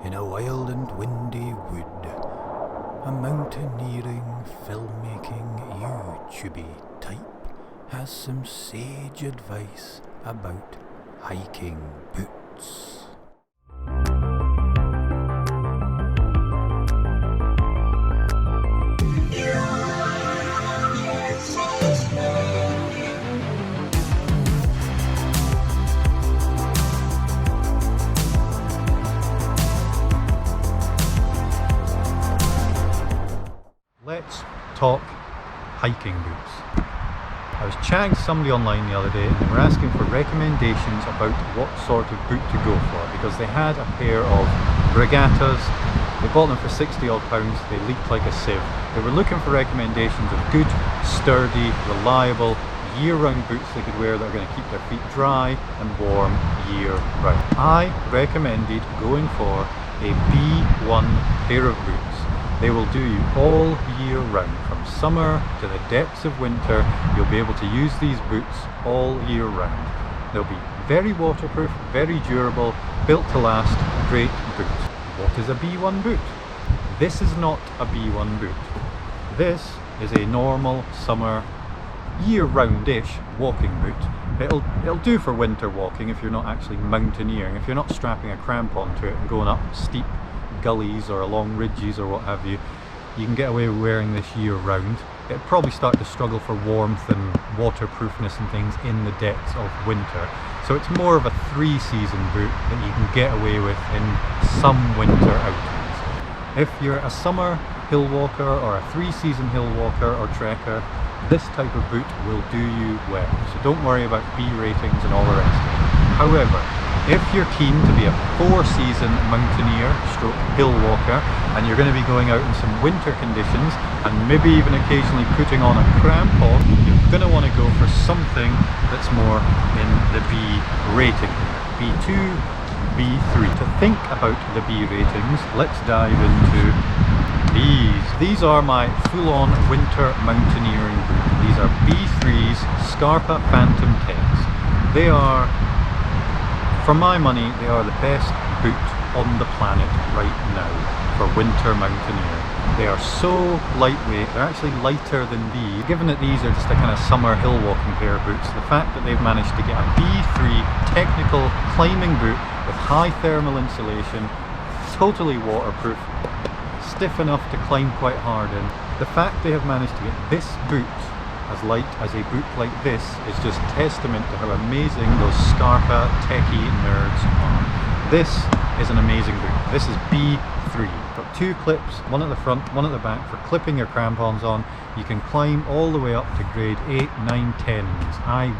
in a wild and windy wood. A mountaineering, filmmaking YouTube type has some sage advice about hiking boots. Let's talk hiking boots. I was chatting to somebody online the other day and they were asking for recommendations about what sort of boot to go for because they had a pair of Regattas. They bought them for 60 odd pounds, they leaked like a sieve. They were looking for recommendations of good, sturdy, reliable, year-round boots they could wear that are going to keep their feet dry and warm year-round. I recommended going for a B1 pair of boots. They will do you all year round, from summer to the depths of winter. You'll be able to use these boots all year round. They'll be very waterproof, very durable, built to last, great boot. What is a B1 boot? This is not a B1 boot. This is a normal summer, year-round-ish walking boot. It'll do for winter walking if you're not actually mountaineering, if you're not strapping a crampon to it and going up steep gullies or along ridges or what have you. You can get away with wearing this year round. It'll probably start to struggle for warmth and waterproofness and things in the depths of winter. So it's more of a 3-season boot that you can get away with in some winter outings. If you're a summer hill walker or a 3-season hill walker or trekker, this type of boot will do you well. So don't worry about B ratings and all the rest of it. However, if you're keen to be a 4-season mountaineer stroke hill walker and you're going to be going out in some winter conditions and maybe even occasionally putting on a crampon, you're going to want to go for something that's more in the B rating. B2, B3. To think about the B ratings, let's dive into these. These are my full-on winter mountaineering boots. These are B3's Scarpa Phantom Techs. They are, for my money, they are the best boot on the planet right now for winter mountaineering. They are so lightweight, they're actually lighter than these. Given that these are just a kind of summer hill walking pair of boots, the fact that they've managed to get a B3 technical climbing boot with high thermal insulation, totally waterproof, stiff enough to climb quite hard in. The fact they have managed to get this boot as light as a boot like this is just testament to how amazing those Scarpa techie nerds are. This is an amazing boot. This is B3. Got 2 clips, one at the front, one at the back for clipping your crampons on. You can climb all the way up to grade 8, 9, 10. I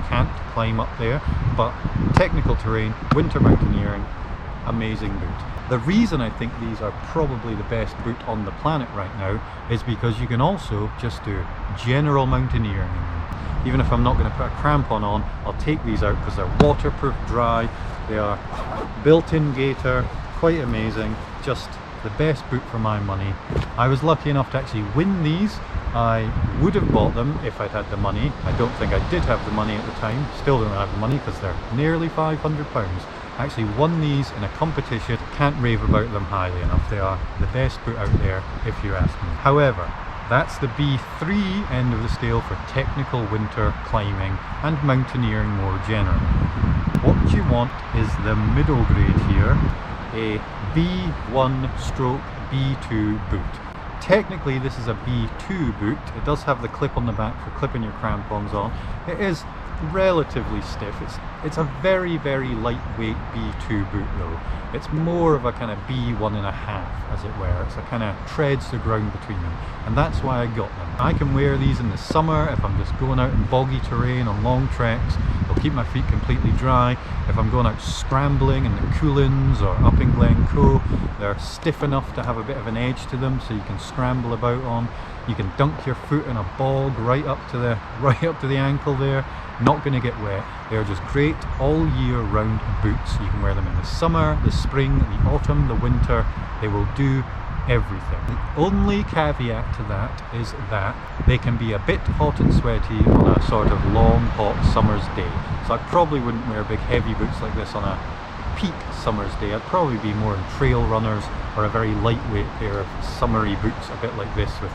can't climb up there, but technical terrain, winter mountaineering, amazing boot. The reason I think these are probably the best boot on the planet right now is because you can also just do general mountaineering in them. Even if I'm not going to put a crampon on, I'll take these out because they're waterproof, dry, they are built-in gaiter, quite amazing, just the best boot for my money. I was lucky enough to actually win these. I would have bought them if I'd had the money. I don't think I did have the money at the time, still don't have the money because they're nearly £500. I actually won these in a competition. Can't rave about them highly enough. They are the best boot out there if you ask me. However, that's the B3 end of the scale for technical winter climbing and mountaineering more generally. What you want is the middle grade here, a B1 stroke B2 boot. Technically this is a B2 boot. It does have the clip on the back for clipping your crampons on. It is relatively stiff. It's a very, very lightweight B2 boot though. It's more of a kind of B1.5 as it were. It's a kind of treads the ground between them, and that's why I got them. I can wear these in the summer if I'm just going out in boggy terrain on long treks. They'll keep my feet completely dry. If I'm going out scrambling in the Coolins or up in Glencoe, they're stiff enough to have a bit of an edge to them so you can scramble about on. You can dunk your foot in a bog right up to the ankle there. Not going to get wet. They're just great all year round boots. You can wear them in the summer, the spring, the autumn, the winter. They will do everything. The only caveat to that is that they can be a bit hot and sweaty on a sort of long hot summer's day. So I probably wouldn't wear big heavy boots like this on a peak summer's day, I'd probably be more in trail runners or a very lightweight pair of summery boots, a bit like this with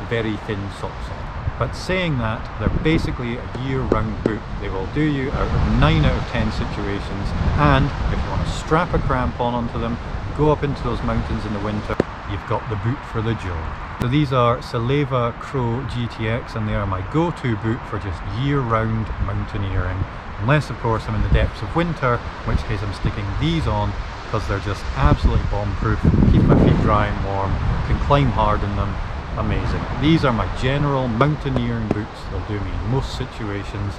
very thin socks on. But saying that, they're basically a year-round boot. They will do you out of 9 out of 10 situations, and if you want to strap a crampon onto them, go up into those mountains in the winter, you've got the boot for the job. So these are Salewa Crow GTX, and they are my go-to boot for just year-round mountaineering. Unless, of course, I'm in the depths of winter, in which case I'm sticking these on because they're just absolutely bomb-proof, keep my feet dry and warm, can climb hard in them. Amazing. These are my general mountaineering boots. They'll do me in most situations.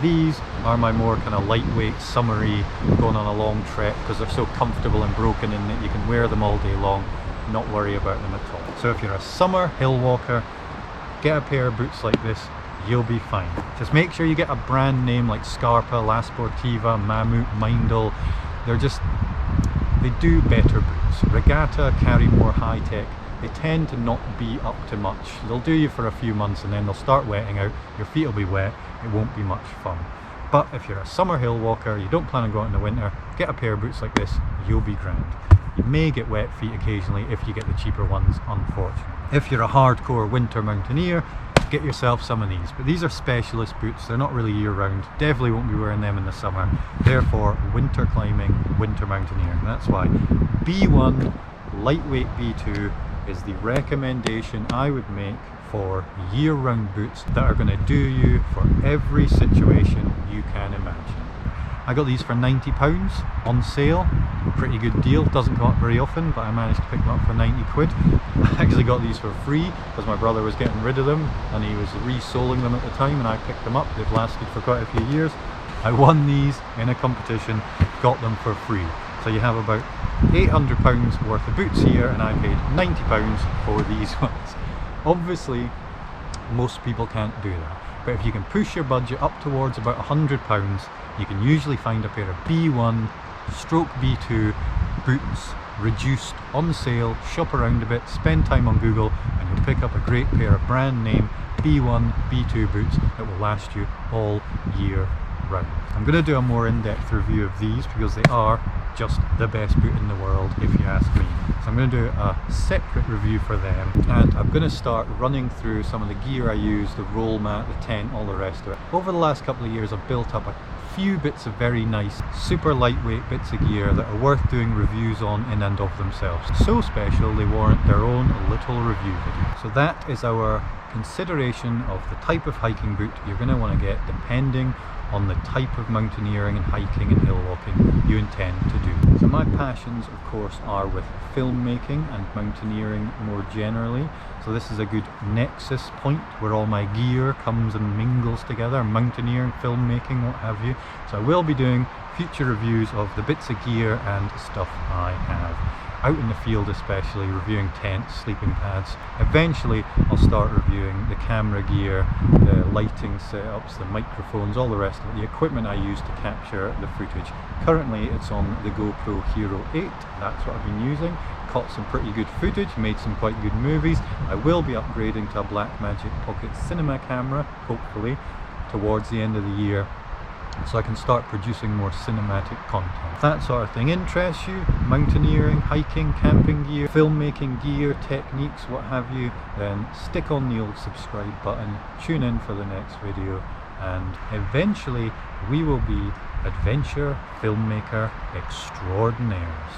These are my more kind of lightweight, summery, going on a long trek, because they're so comfortable and broken in that you can wear them all day long, not worry about them at all. So if you're a summer hill walker, get a pair of boots like this, you'll be fine. Just make sure you get a brand name like Scarpa, La Sportiva, Mammut, Meindl. They do better boots. Regatta carry more high tech. They tend to not be up to much. They'll do you for a few months and then they'll start wetting out. Your feet will be wet. It won't be much fun. But if you're a summer hill walker, you don't plan on going in the winter, get a pair of boots like this, you'll be grand. You may get wet feet occasionally if you get the cheaper ones, unfortunately. If you're a hardcore winter mountaineer, get yourself some of these. But these are specialist boots. They're not really year-round. Definitely won't be wearing them in the summer. Therefore, winter climbing, winter mountaineering. That's why B1, lightweight B2, is the recommendation I would make for year-round boots that are going to do you for every situation you can imagine. I got these for £90 on sale. Pretty good deal. Doesn't come up very often, but I managed to pick them up for 90 quid. I actually got these for free because my brother was getting rid of them and he was resoling them at the time, and I picked them up. They've lasted for quite a few years. I won these in a competition, got them for free. So you have about £800 worth of boots here, and I paid £90 for these ones. Obviously, most people can't do that. But if you can push your budget up towards about £100, you can usually find a pair of B1 stroke B2 boots reduced on sale. Shop around a bit, spend time on Google, and you'll pick up a great pair of brand name B1, B2 boots that will last you all year round. I'm going to do a more in-depth review of these because they are just the best boot in the world if you ask me. So I'm going to do a separate review for them, and I'm going to start running through some of the gear I use, the roll mat, the tent, all the rest of it. Over the last couple of years I've built up a few bits of very nice, super lightweight bits of gear that are worth doing reviews on in and of themselves. So special they warrant their own little review video. So that is our consideration of the type of hiking boot you're going to want to get depending on the type of mountaineering and hiking and hill walking you intend to do. So my passions, of course, are with filmmaking and mountaineering more generally. So this is a good nexus point where all my gear comes and mingles together, mountaineering, filmmaking, what have you. So I will be doing future reviews of the bits of gear and stuff I have. Out in the field especially, reviewing tents, sleeping pads. Eventually I'll start reviewing the camera gear, the lighting setups, the microphones, all the rest of it, the equipment I use to capture the footage. Currently it's on the GoPro Hero 8, that's what I've been using. Caught some pretty good footage, made some quite good movies. I will be upgrading to a Blackmagic Pocket Cinema camera, hopefully, towards the end of the year, so I can start producing more cinematic content. If that sort of thing interests you, mountaineering, hiking, camping gear, filmmaking gear, techniques, what have you, then stick on the old subscribe button, tune in for the next video, and eventually we will be adventure filmmaker extraordinaires.